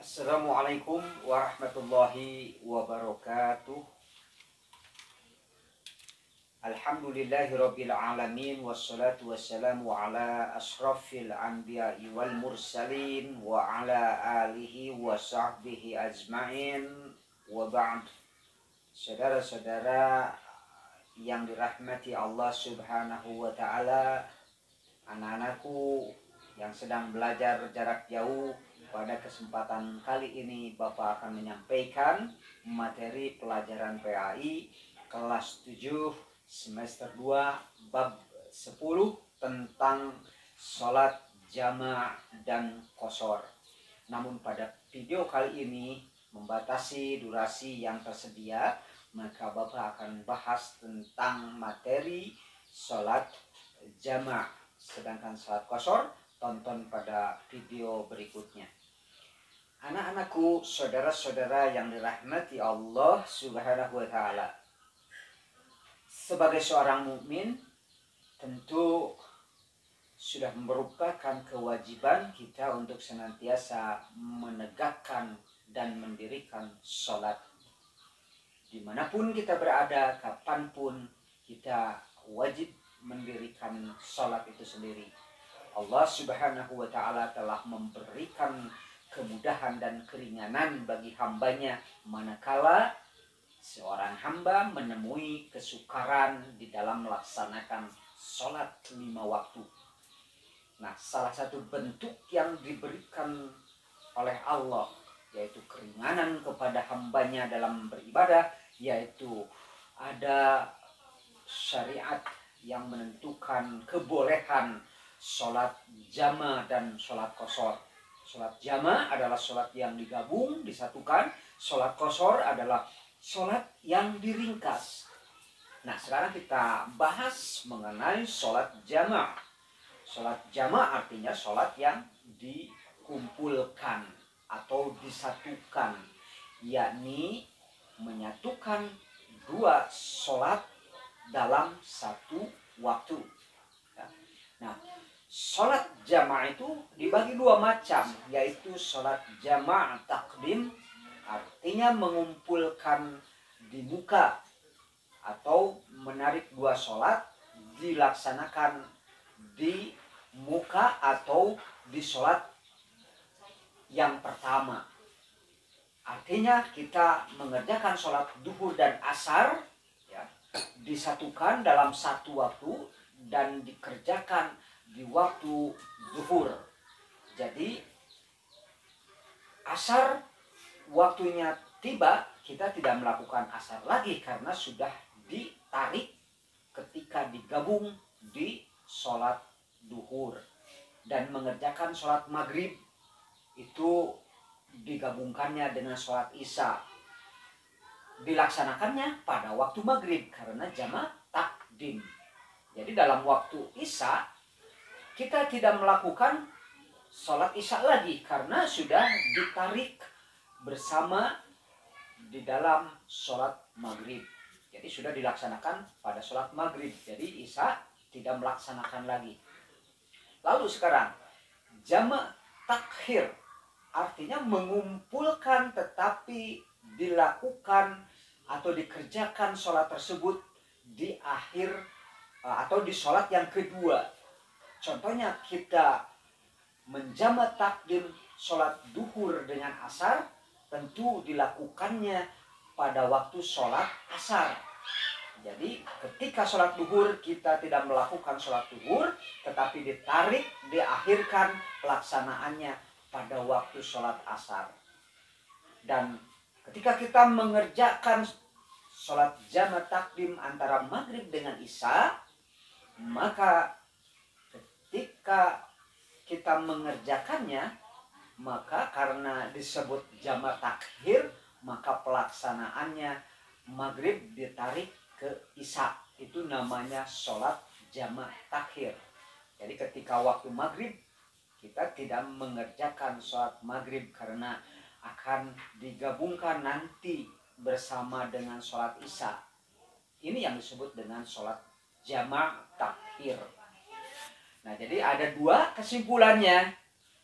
Assalamualaikum warahmatullahi wabarakatuh. Alhamdulillahirabbil alamin wassalatu wassalamu ala asrafil anbiya'i wal mursalin wa ala alihi wa sahbihi ajmain wa ba'd. Saudara-saudara yang dirahmati Allah Subhanahu wa taala, anak-anakku yang sedang belajar jarak jauh, pada kesempatan kali ini Bapak akan menyampaikan materi pelajaran PAI kelas 7 semester 2 bab 10 tentang sholat jama' dan qashar. Namun pada video kali ini membatasi durasi yang tersedia, maka Bapak akan bahas tentang materi sholat jama'. Sedangkan sholat qashar tonton pada video berikutnya. Anak-anakku, saudara-saudara yang dirahmati Allah Subhanahu wa taala. Sebagai seorang mukmin, tentu sudah merupakan kewajiban kita untuk senantiasa menegakkan dan mendirikan sholat. Dimanapun kita berada, kapanpun kita wajib mendirikan sholat itu sendiri. Allah Subhanahu wa taala telah memberikan kemudahan dan keringanan bagi hambanya manakala seorang hamba menemui kesukaran di dalam melaksanakan sholat 5 waktu. Nah, salah satu bentuk yang diberikan oleh Allah yaitu keringanan kepada hambanya dalam beribadah, yaitu ada syariat yang menentukan kebolehan sholat jama' dan sholat qashar. Sholat jama' adalah sholat yang digabung, disatukan. Sholat qashar adalah sholat yang diringkas. Nah, sekarang kita bahas mengenai sholat jama'. Sholat jama' artinya sholat yang dikumpulkan atau disatukan, yakni menyatukan dua sholat dalam satu waktu. Nah, sholat jama' itu dibagi dua macam, yaitu sholat jama' takdim, artinya mengumpulkan di muka atau menarik dua sholat dilaksanakan di muka atau di sholat yang pertama. Artinya kita mengerjakan sholat duhur dan asar ya, disatukan dalam satu waktu dan dikerjakan di waktu zuhur. Jadi asar waktunya tiba, kita tidak melakukan asar lagi karena sudah ditarik ketika digabung di sholat duhur. Dan mengerjakan sholat maghrib itu digabungkannya dengan sholat isya, dilaksanakannya pada waktu maghrib karena jama' takdim. Jadi dalam waktu isya kita tidak melakukan sholat isya lagi karena sudah ditarik bersama di dalam sholat maghrib. Jadi sudah dilaksanakan pada sholat maghrib. Jadi isya tidak melaksanakan lagi. Lalu sekarang jama' takhir artinya mengumpulkan tetapi dilakukan atau dikerjakan sholat tersebut di akhir atau di sholat yang kedua. Contohnya kita menjama' takdim sholat duhur dengan asar, tentu dilakukannya pada waktu sholat asar. Jadi ketika sholat duhur kita tidak melakukan sholat duhur, tetapi ditarik, diakhirkan pelaksanaannya pada waktu sholat asar. Dan ketika kita mengerjakan sholat jama' takdim antara maghrib dengan isya, maka ketika kita mengerjakannya, maka karena disebut jama' takhir, maka pelaksanaannya maghrib ditarik ke isya. Itu namanya sholat jama' takhir. Jadi ketika waktu maghrib kita tidak mengerjakan sholat maghrib karena akan digabungkan nanti bersama dengan sholat isya. Ini yang disebut dengan sholat jama' takhir. Nah, jadi ada dua kesimpulannya.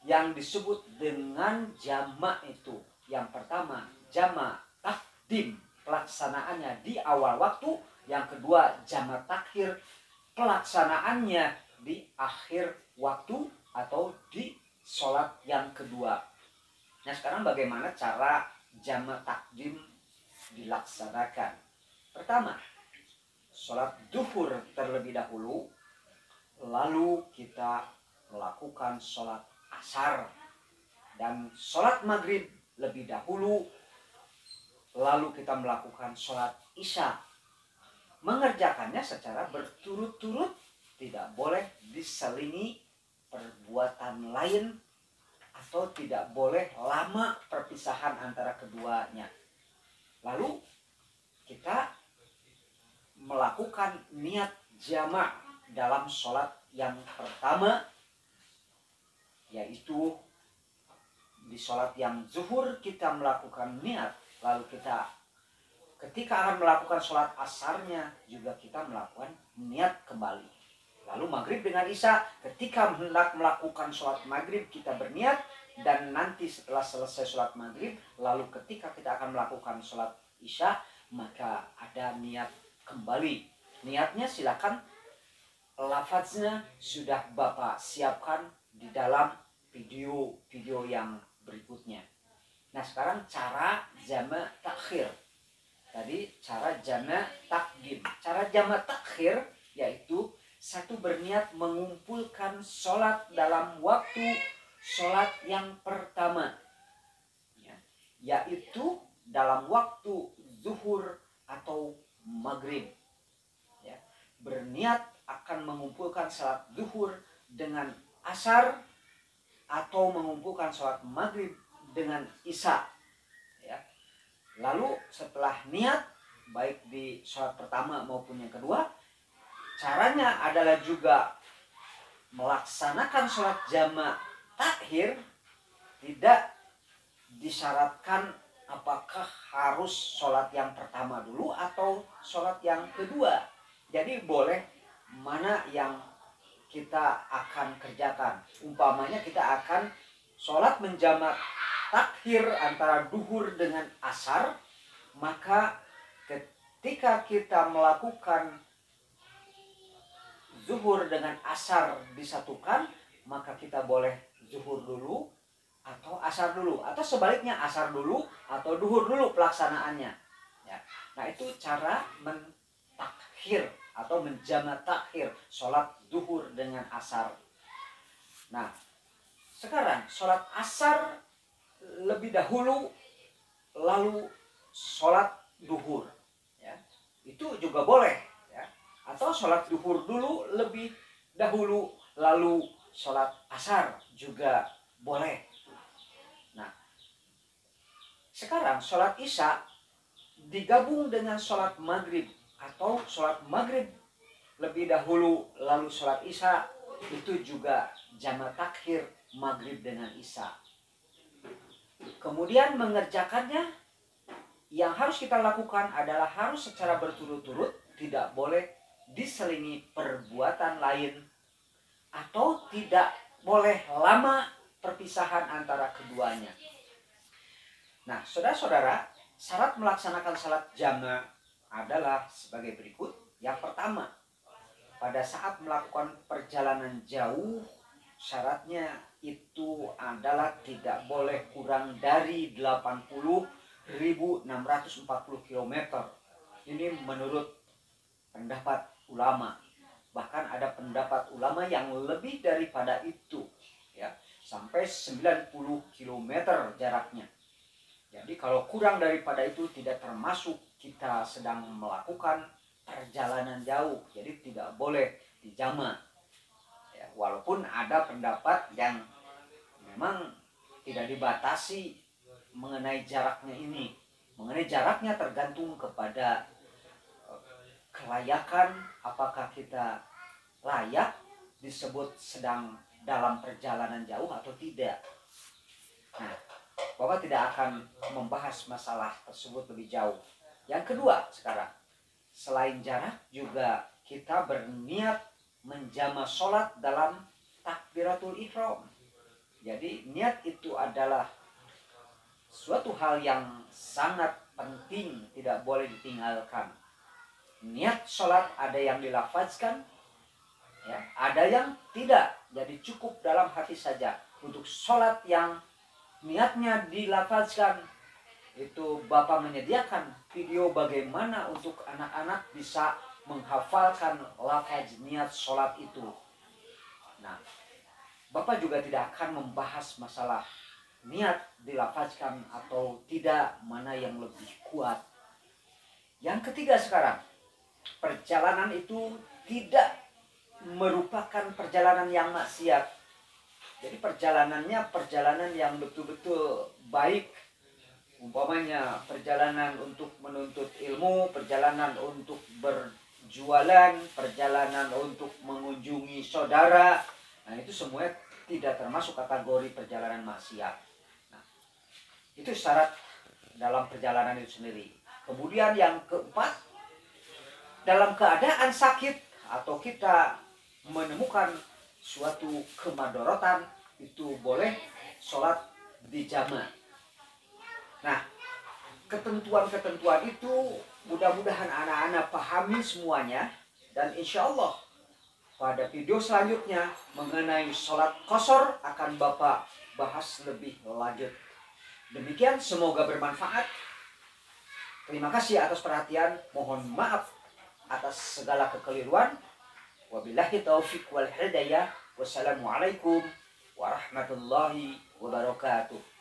yang disebut dengan jamak itu. Yang pertama, jamak takdim, pelaksanaannya di awal waktu. Yang kedua, jamak takhir, pelaksanaannya di akhir waktu atau di sholat yang kedua. Nah, sekarang bagaimana cara jamak takdim dilaksanakan? Pertama, sholat duhur terlebih dahulu, lalu kita melakukan sholat asar, dan sholat maghrib lebih dahulu, lalu kita melakukan sholat isya. Mengerjakannya secara berturut-turut, tidak boleh diselingi perbuatan lain, atau tidak boleh lama perpisahan antara keduanya. Lalu kita melakukan niat jamak dalam sholat yang pertama, yaitu di sholat yang zuhur kita melakukan niat, lalu kita ketika akan melakukan sholat asarnya juga kita melakukan niat kembali. Lalu maghrib dengan isya, ketika hendak melakukan sholat maghrib kita berniat, dan nanti setelah selesai sholat maghrib, lalu ketika kita akan melakukan sholat isya, maka ada niat kembali. Niatnya silakan, lafaznya sudah Bapak siapkan di dalam video yang berikutnya. Nah, sekarang cara jamak takhir. Tadi cara jamak takdim. Cara jamak takhir yaitu satu, berniat mengumpulkan sholat dalam waktu sholat yang pertama, yaitu dalam waktu zuhur atau maghrib. Berniat akan mengumpulkan sholat zuhur dengan asar, atau mengumpulkan sholat maghrib dengan isya. Lalu setelah niat, baik di sholat pertama maupun yang kedua, caranya adalah juga melaksanakan sholat jamak takhir. Tidak disyaratkan apakah harus sholat yang pertama dulu atau sholat yang kedua. Jadi boleh mana yang kita akan kerjakan. Umpamanya kita akan sholat menjamak takhir antara duhur dengan asar, maka ketika kita melakukan zuhur dengan asar disatukan, maka kita boleh zuhur dulu atau asar dulu, atau sebaliknya asar dulu atau duhur dulu pelaksanaannya. Nah, itu cara mentakhir atau menjamak takhir sholat duhur dengan asar. Nah, sekarang sholat asar lebih dahulu, lalu sholat duhur, itu juga boleh, atau sholat duhur dulu lebih dahulu, lalu sholat asar juga boleh. Nah, sekarang sholat isya digabung dengan sholat maghrib, atau sholat maghrib lebih dahulu lalu sholat isya, itu juga jamak takhir maghrib dengan isya. Kemudian mengerjakannya, yang harus kita lakukan adalah harus secara berturut-turut, tidak boleh diselingi perbuatan lain, atau tidak boleh lama perpisahan antara keduanya. Nah, saudara-saudara, syarat melaksanakan salat jamak adalah sebagai berikut. Yang pertama, pada saat melakukan perjalanan jauh, syaratnya itu adalah tidak boleh kurang dari 80.640 km. Ini menurut pendapat ulama. Bahkan ada pendapat ulama yang lebih daripada itu, sampai 90 km jaraknya. Jadi kalau kurang daripada itu tidak termasuk kita sedang melakukan perjalanan jauh, jadi tidak boleh dijamak. Walaupun ada pendapat yang memang tidak dibatasi mengenai jaraknya ini. Mengenai jaraknya tergantung kepada kelayakan, apakah kita layak disebut sedang dalam perjalanan jauh atau tidak. Nah, Bapak tidak akan membahas masalah tersebut lebih jauh. Yang kedua sekarang, selain jarak juga kita berniat menjamak sholat dalam takbiratul ihram. Jadi niat itu adalah suatu hal yang sangat penting, tidak boleh ditinggalkan. Niat sholat ada yang dilafazkan, ya, ada yang tidak. Jadi cukup dalam hati saja. Untuk sholat yang niatnya dilafazkan, itu Bapak menyediakan video bagaimana untuk anak-anak bisa menghafalkan lafaz niat sholat itu. Nah, Bapak juga tidak akan membahas masalah niat dilafazkan atau tidak, mana yang lebih kuat. Yang ketiga sekarang, perjalanan itu tidak merupakan perjalanan yang maksiat. Jadi perjalanannya perjalanan yang betul-betul baik. Umpamanya perjalanan untuk menuntut ilmu, perjalanan untuk berjualan, perjalanan untuk mengunjungi saudara. Nah, itu semuanya tidak termasuk kategori perjalanan maksiat. Nah, itu syarat dalam perjalanan itu sendiri. Kemudian yang keempat, dalam keadaan sakit atau kita menemukan suatu kemadorotan, itu boleh sholat dijama. Nah, ketentuan-ketentuan itu mudah-mudahan anak-anak pahami semuanya. Dan insya Allah pada video selanjutnya mengenai sholat qashar akan Bapak bahas lebih lanjut. Demikian, semoga bermanfaat. Terima kasih atas perhatian. Mohon maaf atas segala kekeliruan. Wabillahi taufiq wal hidayah. Wassalamualaikum warahmatullahi wabarakatuh.